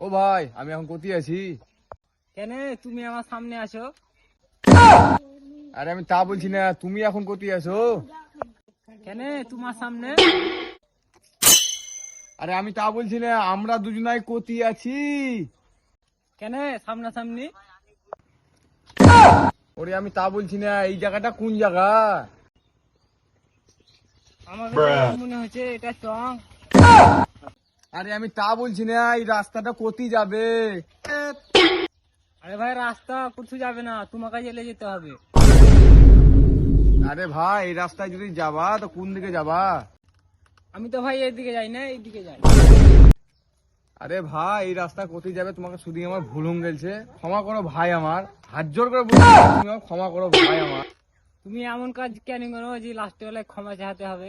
ও ভাই, আমি এখন কোথায় আছি? কেন তুমি আমার সামনে আসো? আরে আমি তা বলছি না, তুমি এখন কোথায় আছো? কেন তোমার সামনে? আরে আমি তা বলছি না, আমরা দুজনাই কোথায় আছি? কেন সামনাসামনি? ওরে আমি তা বলছি না, এই জায়গাটা কোন জায়গা? আমার কাছে মনে হচ্ছে এটা চং। আরে আমি তা বলছি না, এই রাস্তাটা কোথায় যাবে? আরে ভাই রাস্তা কোথাও যাবে না, তোমাকে জেলে যেতে হবে। আরে ভাই, এই রাস্তায় যদি যাবা তো কোন দিকে যাবা? আমি তো ভাই এইদিকে যাই না, এইদিকে যাই। আরে ভাই, এই রাস্তা কোথায় যাবে তোমাকে শুধু আমার ভুল হয়ে গেছে, ক্ষমা করো ভাই, আমার হাত জোর করে বলছি, তুমি আমাকে ক্ষমা করো ভাই আমার। তুমি এমন কাজ কেন করো যে লাস্টে বেলায় ক্ষমা চাইতে হবে?